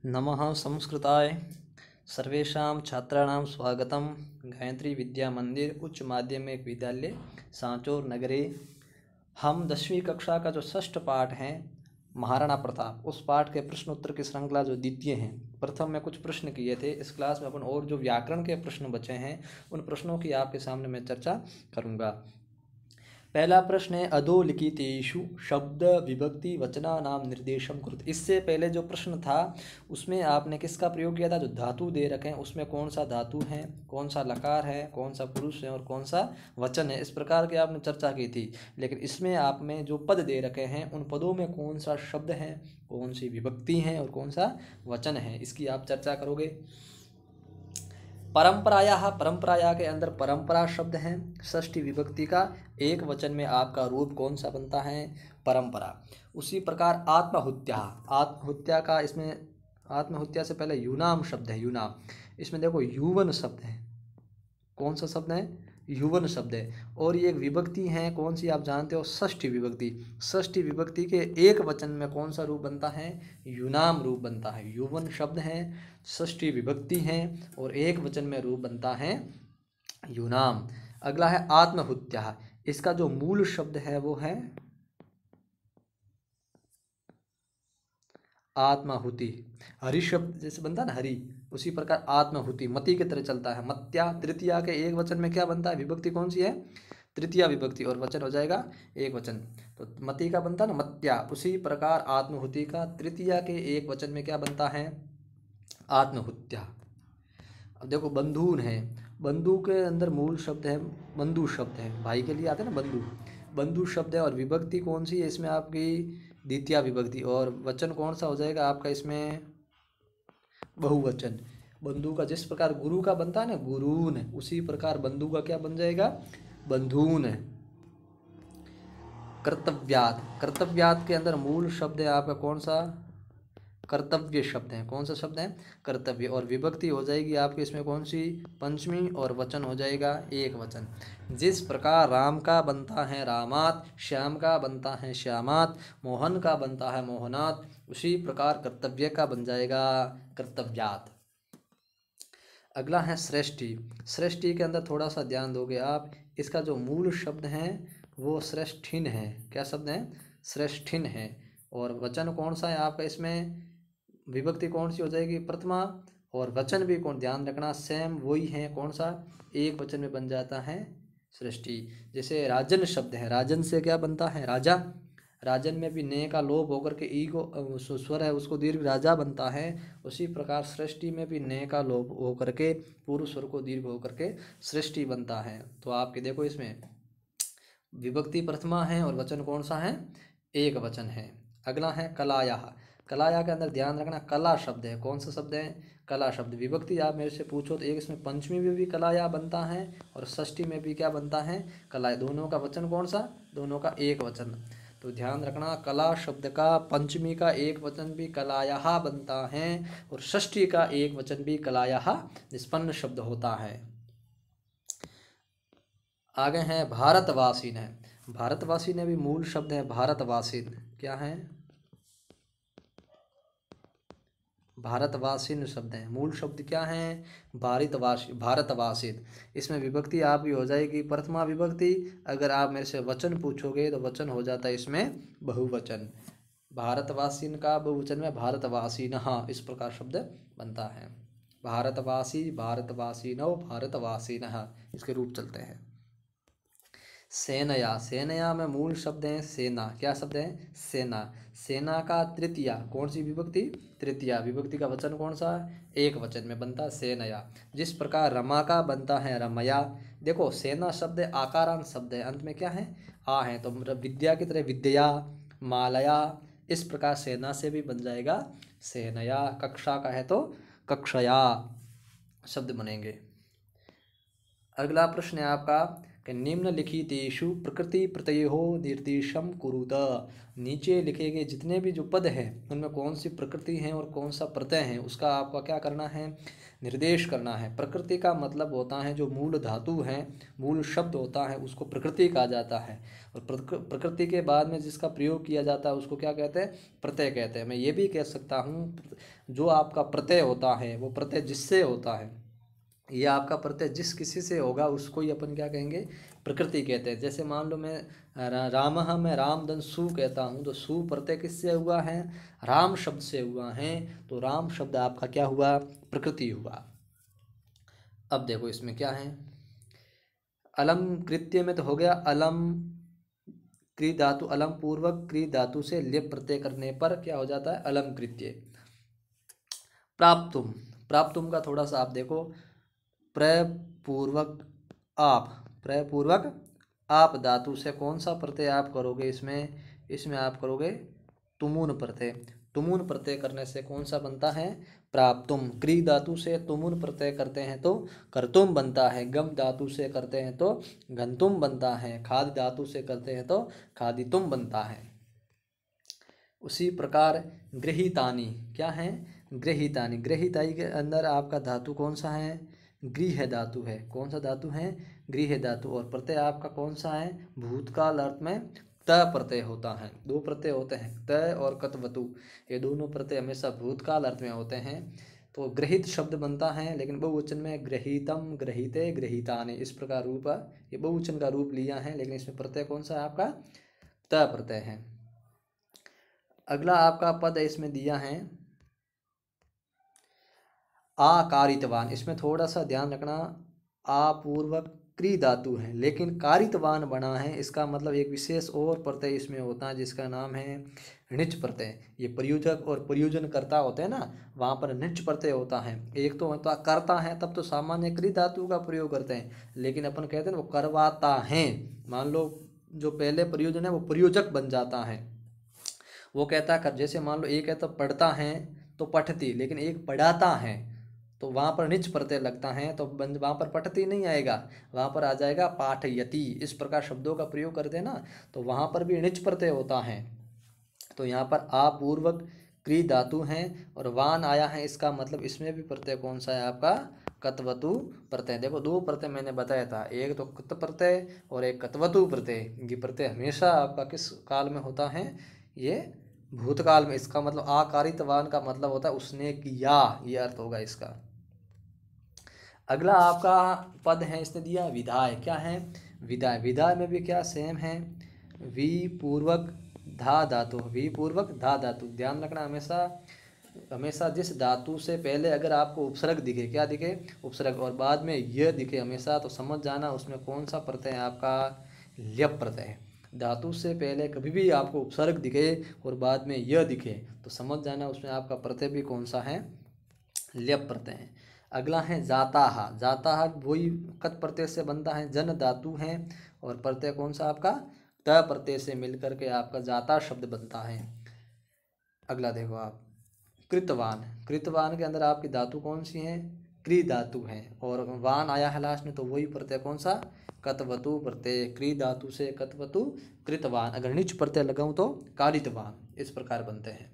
नमः संस्कृताय सर्वेषां छात्राणां स्वागतम। गायत्री विद्या मंदिर उच्च माध्यमिक विद्यालय सांचौर नगरे। हम 10वीं कक्षा का जो षष्ठ पाठ है महाराणा प्रताप, उस पाठ के प्रश्न उत्तर की श्रृंखला जो द्वितीय हैं, प्रथम में कुछ प्रश्न किए थे। इस क्लास में अपन और जो व्याकरण के प्रश्न बचे हैं उन प्रश्नों की आपके सामने मैं चर्चा करूँगा। पहला प्रश्न है अधोलिखितेषु शब्द विभक्ति वचनानाम निर्देशम कुरुत। इससे पहले जो प्रश्न था उसमें आपने किसका प्रयोग किया था? जो धातु दे रखे हैं उसमें कौन सा धातु है, कौन सा लकार है, कौन सा पुरुष है और कौन सा वचन है, इस प्रकार की आपने चर्चा की थी। लेकिन इसमें आप में जो पद दे रखे हैं उन पदों में कौन सा शब्द है, कौन सी विभक्ति है और कौन सा वचन है, इसकी आप चर्चा करोगे। परंपराया के अंदर परंपरा शब्द है, षष्ठी विभक्ति का एक वचन में आपका रूप कौन सा बनता है? परंपरा। उसी प्रकार आत्महत्या का इसमें आत्महत्या से पहले यूनाम शब्द है, यूनाम। इसमें देखो युवन शब्द है, कौन सा शब्द है? युवन शब्द है। और ये एक विभक्ति है, कौन सी आप जानते हो? षष्ठी विभक्ति। षष्ठी विभक्ति के एक वचन में कौन सा रूप बनता है? यूनाम रूप बनता है। युवन शब्द है, षष्ठी विभक्ति है और एक वचन में रूप बनता है यूनाम। अगला है आत्महत्या। इसका जो मूल शब्द है वो है आत्माहुति। हरि शब्द जैसे बनता है ना, हरि, उसी प्रकार आत्माहुति मति की तरह चलता है। मत्या तृतीया के एक वचन में क्या बनता है? विभक्ति कौन सी है? तृतीया विभक्ति, और वचन हो जाएगा एक वचन। तो मति का बनता है ना मत्या, उसी प्रकार आत्माहुति का तृतीया के एक वचन में क्या बनता है? आत्महत्या। अब देखो बंधुन है, बंधु के अंदर मूल शब्द है बंधु शब्द है, भाई के लिए आते हैं ना बंधु, बंधु शब्द है। और विभक्ति कौन सी है इसमें? आपकी द्वितीय विभक्ति। और वचन कौन सा हो जाएगा आपका इसमें? बहुवचन। बंधु का जिस प्रकार गुरु का बनता है ना गुरून, उसी प्रकार बंधु का क्या बन जाएगा? बंधून। कर्तव्यात के अंदर मूल शब्द है आपका कौन सा? कर्तव्य शब्द है। कौन सा शब्द है? कर्तव्य। और विभक्ति हो जाएगी आपकी इसमें कौन सी? पंचमी। और वचन हो जाएगा एक वचन। जिस प्रकार राम का बनता है रामात, श्याम का बनता है श्यामात, मोहन का बनता है मोहनात, उसी प्रकार कर्तव्य का बन जाएगा कर्तव्यात। अगला है श्रेष्ठी। श्रेष्ठी के अंदर थोड़ा सा ध्यान दोगे आप, इसका जो मूल शब्द है वो श्रेष्ठिन है। क्या शब्द है? श्रेष्ठिन है। और वचन कौन सा है आपका इसमें? विभक्ति कौन सी हो जाएगी? प्रथमा। और वचन भी कौन, ध्यान रखना, सेम वही है। कौन सा? एक वचन में बन जाता है सृष्टि। जैसे राजन शब्द है, राजन से क्या बनता है? राजा। राजन में भी ने का लोप होकर के ई को स्वर है उसको दीर्घ राजा बनता है। उसी प्रकार सृष्टि में भी ने का लोप होकर के पूर्व स्वर को दीर्घ होकर के सृष्टि बनता है। तो आपके देखो इसमें विभक्ति प्रथमा है और वचन कौन सा है? एक वचन है। अगला है कलाया। कलाया के अंदर ध्यान रखना कला शब्द है। कौन सा शब्द है? कला शब्द। विभक्ति आप मेरे से पूछो तो एक इसमें पंचमी में भी कलाया बनता है और षष्ठी में भी क्या बनता है? कलाया। दोनों का वचन कौन सा? दोनों का एक वचन। तो ध्यान रखना कला शब्द का पंचमी का एक वचन भी कलाया बनता है और षष्ठी का एक वचन भी कलाया निष्पन्न शब्द होता है। आगे हैं भारतवासीन है। भारतवासी ने भी मूल शब्द है भारतवासीन। क्या है? भारतवासीन शब्द है। मूल शब्द क्या है? भारतवासित। इसमें विभक्ति आप भी हो जाएगी प्रथमा विभक्ति। अगर आप मेरे से वचन पूछोगे तो वचन हो जाता है इसमें बहुवचन। भारतवासीन का बहुवचन में भारतवासीनः, इस प्रकार शब्द बनता है। भारतवासी, भारतवासीनौ, भारतवासीनः, इसके रूप चलते हैं। सेनया। सेनया में मूल शब्द है सेना। क्या शब्द है? सेना। सेना का तृतीया, कौन सी विभक्ति? तृतीया। विभक्ति का वचन कौन सा? एक वचन में बनता सेनया। जिस प्रकार रमा का बनता है रमया। देखो सेना शब्द आकारांत शब्द है, अंत में क्या है? आ है। तो विद्या की तरह विद्या, मालया, इस प्रकार सेना से भी बन जाएगा सेनया। कक्षा का है तो कक्षया शब्द बनेंगे। अगला प्रश्न है आपका कि निम्नलिखितेषु प्रकृति प्रत्ययो निर्देशम कुरुत। नीचे लिखे गए जितने भी जो पद हैं उनमें कौन सी प्रकृति है और कौन सा प्रत्यय है उसका आपका क्या करना है? निर्देश करना है। प्रकृति का मतलब होता है जो मूल धातु है, मूल शब्द होता है उसको प्रकृति कहा जाता है। और प्रकृति के बाद में जिसका प्रयोग किया जाता है उसको क्या कहते हैं? प्रत्यय कहते हैं। मैं ये भी कह सकता हूँ जो आपका प्रत्यय होता है वो प्रत्यय जिससे होता है, ये आपका प्रत्यय जिस किसी से होगा उसको ही अपन क्या कहेंगे, प्रकृति कहते हैं। जैसे मान लो मैं रामः मैं रामधन सु कहता हूँ, तो सु प्रत्यय किससे हुआ है, राम शब्द से हुआ है, तो राम शब्द आपका क्या हुआ, प्रकृति हुआ। अब देखो इसमें क्या है, अलम कृत्य में तो हो गया अलम क्री धातु, अलम पूर्वक क्री धातु से लेप प्रत्यय करने पर क्या हो जाता है, अलम कृत्य। प्राप्तुम, प्राप्तुम का थोड़ा सा आप देखो, प्रपूर्वक आप, प्रपूर्वक आप धातु से कौन सा प्रत्यय आप करोगे, इसमें आप करोगे तुमुन प्रत्यय। तुमुन प्रत्यय करने से कौन सा बनता है, प्राप्तुम। क्री धातु से तुमुन प्रत्यय करते हैं तो कर्तुम बनता है, गम धातु से करते हैं तो गंतुम बनता है, खाद धातु से करते हैं तो खादितुम बनता है। उसी प्रकार गृहीतानि क्या है, गृहीतानि, गृहीताई के अंदर आपका धातु कौन सा है, गृह धातु है। कौन सा धातु है, गृह धातु। और प्रत्यय आपका कौन सा है, भूतकाल अर्थ में त प्रत्यय होता है। दो प्रत्यय होते हैं, त और कतवतु, ये दोनों प्रत्यय हमेशा भूतकाल अर्थ में होते हैं। तो गृहित शब्द बनता है, लेकिन बहुवचन में गृहीतम, गृहीते, गृहीतानि, इस प्रकार रूप, ये बहुवचन का रूप लिया है, लेकिन इसमें प्रत्यय कौन सा है आपका, त प्रत्यय है। अगला आपका पद इसमें दिया है आकारितवान। इसमें थोड़ा सा ध्यान रखना, आपूर्वक क्री धातु है लेकिन कारितवान बना है, इसका मतलब एक विशेष और प्रत्यय इसमें होता है जिसका नाम है णिच प्रत्यय। ये प्रयोजक और प्रयोजन करता होते हैं ना, वहाँ पर णिच प्रत्यय होता है। एक तो करता है तब तो सामान्य क्री धातु का प्रयोग करते हैं, लेकिन अपन कहते हैं वो करवाता है। मान लो जो पहले प्रयोजन है वो प्रयोजक बन जाता है, वो कहता कर, जैसे मान लो एक है तो पढ़ता है तो पठती, लेकिन एक पढ़ाता है तो वहाँ पर निच प्रत्यय लगता है, तो वहाँ पर पठती नहीं आएगा, वहाँ पर आ जाएगा पाठयति। इस प्रकार शब्दों का प्रयोग करते हैं ना, तो वहाँ पर भी निच प्रत्यय होता है। तो यहाँ पर आपूर्वक क्री धातु है और वान आया है, इसका मतलब इसमें भी प्रत्यय कौन सा है आपका, कतवतु प्रत्यय। देखो दो प्रत्यय मैंने बताया था, एक तो कत प्रत्यय और एक कतवतु प्रत्यय। ये प्रत्यय हमेशा आपका किस काल में होता है, ये भूतकाल में। इसका मतलब आकारितवान का मतलब होता है उसने किया, ये अर्थ होगा इसका। अगला आपका पद है, इसने दिया विधाय। क्या है, विधाय। विधाय में भी क्या सेम है, वी पूर्वक धा धातु, वी पूर्वक धा धातु। ध्यान रखना हमेशा, हमेशा जिस धातु से पहले अगर आपको उपसर्ग दिखे, क्या दिखे, उपसर्ग, और बाद में यह दिखे हमेशा, तो समझ जाना उसमें कौन सा प्रत्यय है आपका, ल्यप प्रत्यय। धातु से पहले कभी भी आपको उपसर्ग दिखे और बाद में यह दिखे तो समझ जाना उसमें आपका प्रत्यय भी कौन सा है, ल्यप प्रत्यय है। अगला है जाताह। जाताह वही कत प्रत्यय से बनता है, जन धातु है और प्रत्यय कौन सा आपका, त प्रत्यय से मिलकर के आपका जाता शब्द बनता है। अगला देखो आप, कृतवान। कृतवान के अंदर आपकी धातु कौन सी है, क्री धातु है, और वान आया है लास्ट में, तो वही प्रत्यय कौन सा, कतवतु प्रत्यय। क्री धातु से कतवतु, कृतवान। अगर निच प्रत्यय लगाऊं तो कारितवान। इस प्रकार बनते हैं।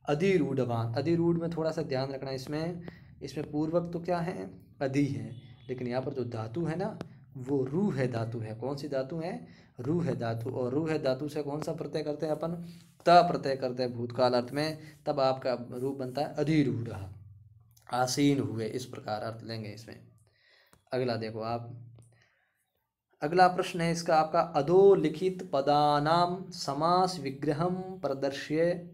अधिरूढ़वान। अधिरूढ़ में थोड़ा सा ध्यान रखना, इसमें पूर्वक तो क्या है, अधि है, लेकिन यहाँ पर जो धातु है ना वो रू है धातु है। कौन सी धातु है, रू है धातु। और रू है धातु से कौन सा प्रत्यय करते हैं अपन, त प्रत्यय करते हैं भूतकाल अर्थ में, तब आपका रूप बनता है अधिरूढ़, आसीन हुए, इस प्रकार अर्थ लेंगे इसमें। अगला देखो आप, अगला प्रश्न है इसका आपका, अधोलिखित पदानाम समास विग्रहम प्रदर्श्य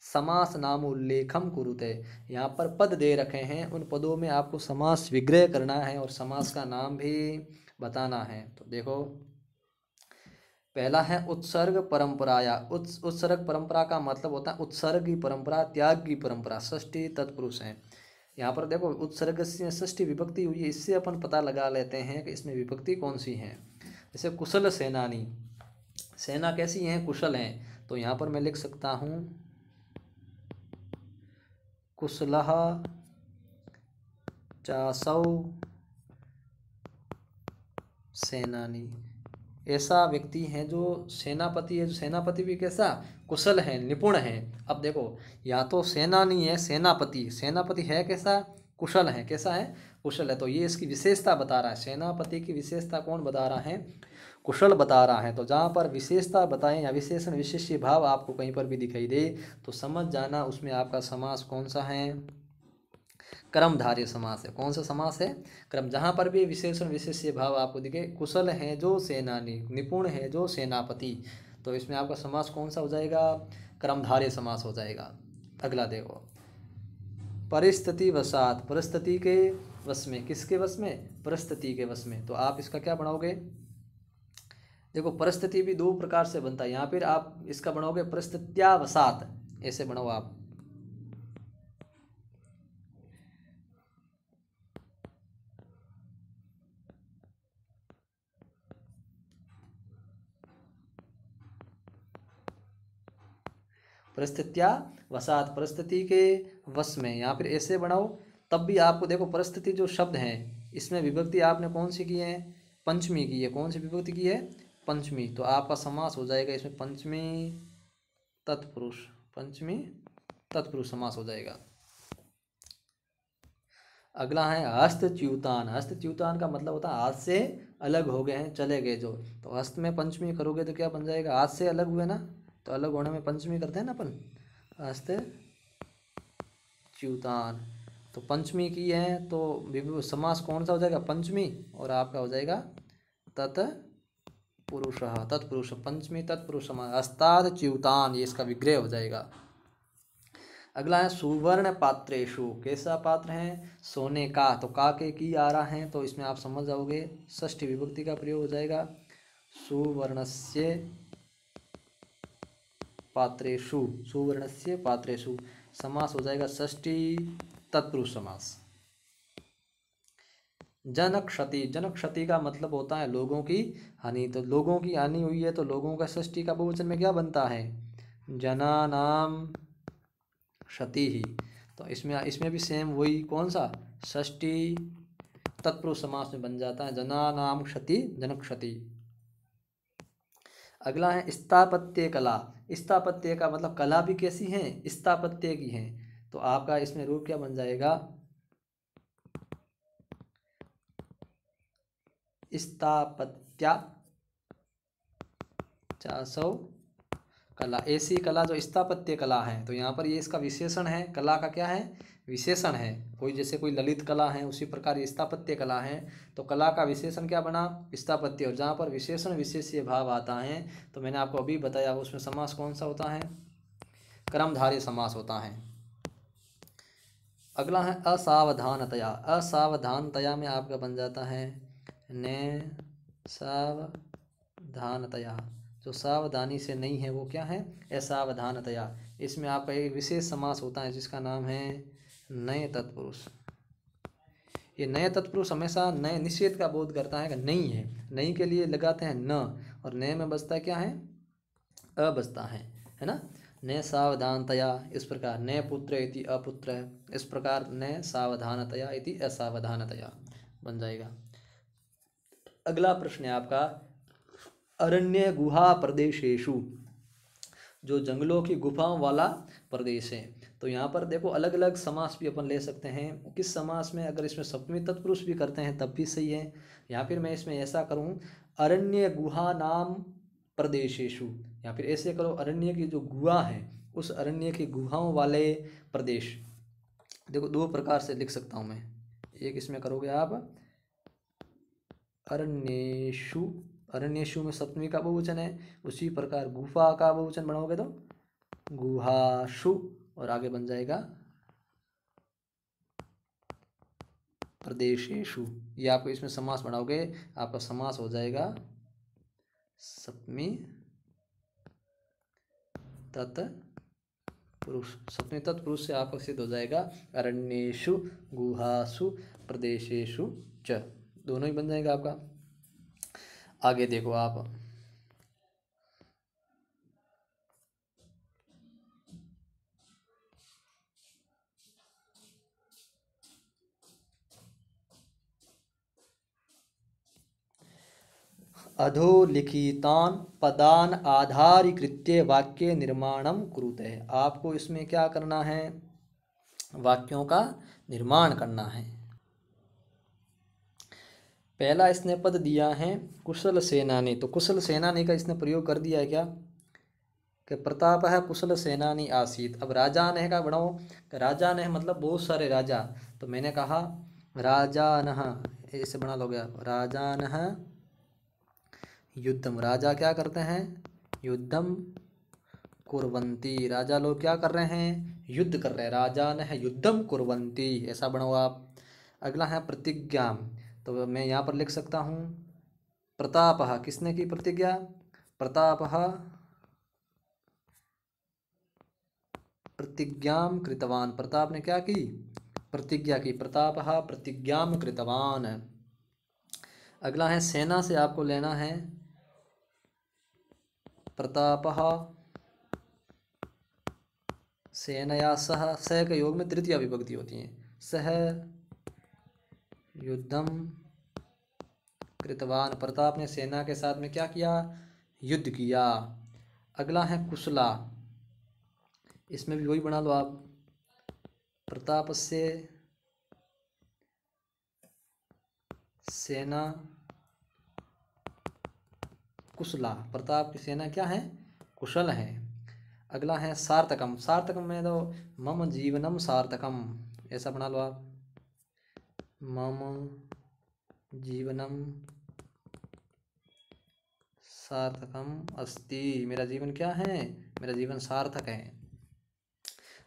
समास नाम उल्लेखम कुरुते। यहाँ पर पद दे रखे हैं, उन पदों में आपको समास विग्रह करना है और समास का नाम भी बताना है। तो देखो पहला है उत्सर्ग परंपराया। उत्सर्ग परंपरा का मतलब होता है उत्सर्ग की परंपरा, त्याग की परंपरा। षष्ठी तत्पुरुष है। यहाँ पर देखो उत्सर्ग से षष्ठी विभक्ति हुई है, इससे अपन पता लगा लेते हैं कि इसमें विभक्ति कौन सी है। जैसे कुशल सेनानी, सेना कैसी है, कुशल है, तो यहाँ पर मैं लिख सकता हूँ कुशलः चासौ सेनानी। ऐसा व्यक्ति है जो सेनापति है, जो सेनापति भी कैसा, कुशल है, निपुण है। अब देखो या तो सेनानी है, सेनापति, सेनापति है कैसा, कुशल है, कैसा है, कुशल है। तो ये इसकी विशेषता बता रहा है, सेनापति की विशेषता कौन बता रहा है, कुशल बता रहा है। तो जहाँ पर विशेषता बताएं या विशेषण विशेष्य भाव आपको कहीं पर भी दिखाई दे तो समझ जाना उसमें आपका समास कौन सा है, कर्मधारय समास है। कौन सा समास है, क्रम। जहाँ पर भी विशेषण विशेष्य भाव आपको दिखे, कुशल है जो सेनानी, निपुण है जो सेनापति, तो इसमें आपका समास कौन सा हो जाएगा, कर्मधारय समास हो जाएगा। अगला देखो, परिस्थिति वशात, परिस्थिति के वश में, किसके वश में, परिस्थिति के वश में। तो आप इसका क्या बनाओगे, देखो परिस्थिति भी दो प्रकार से बनता है, यहाँ पर आप इसका बनाओगे परिस्थित्यावसात, ऐसे बनाओ आप। परिस्थित्या वसात, परिस्थिति के वश में, यहाँ फिर ऐसे बनाओ। तब भी आपको देखो परिस्थिति जो शब्द है इसमें विभक्ति आपने कौन सी की है, पंचमी की है। कौन सी विभक्ति की है, पंचमी। तो आपका समास हो जाएगा इसमें पंचमी तत्पुरुष, पंचमी तत्पुरुष समास हो जाएगा। अगला है हस्तच्युतान। हस्तच्युतान का मतलब होता है हाथ से अलग हो गए हैं, चले गए जो। तो हस्त में पंचमी करोगे तो क्या बन जाएगा, हाथ से अलग हुए ना, तो अलग होने में पंचमी करते हैं ना अपन, हस्तच्युतान। तो पंचमी की है तो समास कौन सा हो जाएगा, पंचमी, और आपका हो जाएगा तत्पुरुष, तत्पुरुष, पंचमी तत्पुरुष समास, हस्ताच्युतान, ये इसका विग्रह हो जाएगा। अगला है सुवर्ण पात्रेषु। कैसा पात्र है, सोने का। तो का के की आ रहा है तो इसमें आप समझ जाओगे षष्ठी विभक्ति का प्रयोग हो जाएगा, सुवर्णस्य पात्रेषु, सुवर्णस्य पात्रेषु, समास हो जाएगा षष्ठी तत्पुरुष समास। जनक्षति, जनक्षति का मतलब होता है लोगों की हानि। तो लोगों की हानि हुई है तो लोगों का षष्ठी का बहुवचन में क्या बनता है, जनानाम क्षति ही। तो इसमें भी सेम वही, कौन सा, षष्ठी तत्पुरुष समास में बन जाता है, जनानाम क्षति, जनक्षति। अगला है स्थापत्य कला। स्थापत्य का मतलब कला भी कैसी है, स्थापत्य की है। तो आपका इसमें रूप क्या बन जाएगा, स्थापत्या चासौ कला, ऐसी कला जो स्थापत्य कला है। तो यहाँ पर ये इसका विशेषण है, कला का क्या है, विशेषण है। कोई जैसे कोई ललित कला है उसी प्रकार ये स्थापत्य कला है। तो कला का विशेषण क्या बना, स्थापत्य। और जहाँ पर विशेषण विशेष्य भाव आता है तो मैंने आपको अभी बताया उसमें समास कौन सा होता है, कर्मधारय समास होता है। अगला है असावधानतया। असावधानतया में आपका बन जाता है ने सावधानतया, जो सावधानी से नहीं है वो क्या है, असावधानतया। इसमें आपका एक विशेष समास होता है जिसका नाम है नए तत्पुरुष। ये नए तत्पुरुष हमेशा नए निषेध का बोध करता है कि नहीं है, नहीं के लिए लगाते हैं न, और नए में बचता क्या है, अ बचता है ना। न सावधानतया, इस प्रकार न पुत्र इति अपुत्र, इस प्रकार न सावधानतया इति असावधानतया बन जाएगा। अगला प्रश्न है आपका अरण्य गुहा प्रदेशेषु, जो जंगलों की गुफाओं वाला प्रदेश है। तो यहाँ पर देखो अलग अलग समास भी अपन ले सकते हैं। किस समास में, अगर इसमें सप्तमी तत्पुरुष भी करते हैं तब भी सही है, या फिर मैं इसमें ऐसा करूँ अरण्य गुहा नाम प्रदेशेषु, या फिर ऐसे करो अरण्य की जो गुहा है उस अरण्य की गुहाओं वाले प्रदेश। देखो दो प्रकार से लिख सकता हूँ मैं, एक इसमें करोगे आप अरण्येषु, अरण्येषु में सप्तमी का बहुवचन है, उसी प्रकार गुफा का बहुवचन बनाओगे तो गुहाशु, और आगे बन जाएगा प्रदेशेषु। ये आपको इसमें समास बनाओगे, आपका समास हो जाएगा सप्तमी तत्पुरुष। सप्तमी तत्पुरुष से आपका सिद्ध हो जाएगा अरण्येषु गुहासु प्रदेशेषु च, दोनों ही बन जाएगा आपका। आगे देखो आप अधोलिखितान पदान आधारीकृत्य वाक्य निर्माणम कुरुते। आपको इसमें क्या करना है, वाक्यों का निर्माण करना है। पहला इसने पद दिया है कुशल सेनानी, तो कुशल सेनानी का इसने प्रयोग कर दिया है क्या कि प्रताप है कुशल सेनानी आसीत। अब राजा ने का बनाओ, राजा ने मतलब बहुत सारे राजा, तो मैंने कहा राजा नह, ऐसे बना लो गया राजा नह युद्धम, राजा क्या करते हैं युद्धम कुर्वंती, राजा लोग क्या कर रहे हैं युद्ध कर रहे हैं, राजा ने युद्धम कुर्वंती, ऐसा बनाओ आप। अगला है प्रतिज्ञा, तो मैं यहाँ पर लिख सकता हूँ प्रतापः, किसने की प्रतिज्ञा प्रतापः प्रतिज्ञां कृतवान, प्रताप ने क्या की प्रतिज्ञा की, प्रतापः प्रतिज्ञां कृतवान। अगला है सेना से आपको लेना है प्रतापः सेनया सह, सह के योग में तृतीया विभक्ति होती है, सह युद्धम कृतवान, प्रताप ने सेना के साथ में क्या किया युद्ध किया। अगला है कुशला, इसमें भी वही बना लो आप प्रताप से सेना कुशला, प्रताप की सेना क्या है कुशल है। अगला है सार्थकम, सार्थकम में तो मम जीवनम सार्थकम, ऐसा बना लो आप मम जीवनम सार्थकम अस्ति, मेरा जीवन क्या है मेरा जीवन सार्थक है।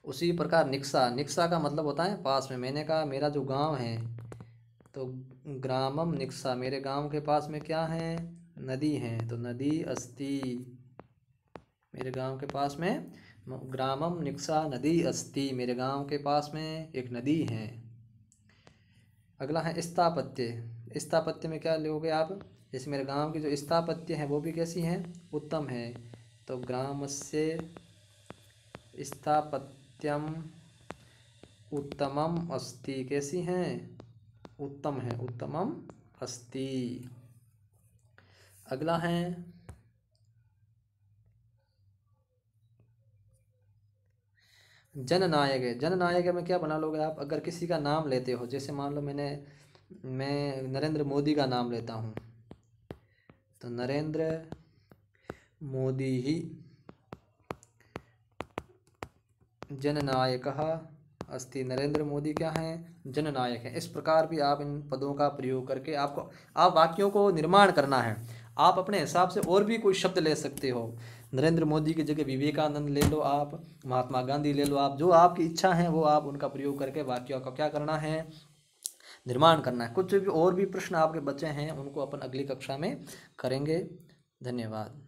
उसी प्रकार निक्सा, निक्सा का मतलब होता है पास में, मैंने कहा मेरा जो गांव है तो ग्रामम निक्सा, मेरे गांव के पास में क्या है नदी है, तो नदी अस्ति, मेरे गांव के पास में ग्रामम निक्सा नदी अस्ति, मेरे गांव के पास में एक नदी है। अगला है स्थापत्य, स्थापत्य में क्या लोगे आप, जैसे मेरे गांव की जो स्थापत्य है वो भी कैसी है उत्तम है, तो ग्रामस्य स्थापत्यम उत्तमम अस्ति, कैसी हैं उत्तम है उत्तमम अस्ति। अगला है जननायक है, जननायक में क्या बना लोगे आप, अगर किसी का नाम लेते हो, जैसे मान लो मैं नरेंद्र मोदी का नाम लेता हूँ, तो नरेंद्र मोदी ही जननायकः अस्ति, नरेंद्र मोदी क्या हैं जननायक हैं। इस प्रकार भी आप इन पदों का प्रयोग करके आपको आप वाक्यों को निर्माण करना है। आप अपने हिसाब से और भी कोई शब्द ले सकते हो, नरेंद्र मोदी की जगह विवेकानंद ले लो आप, महात्मा गांधी ले लो आप, जो आपकी इच्छा है वो आप उनका प्रयोग करके वाक्यों का क्या करना है निर्माण करना है। कुछ भी और भी प्रश्न आपके बचे हैं उनको अपन अगली कक्षा में करेंगे। धन्यवाद।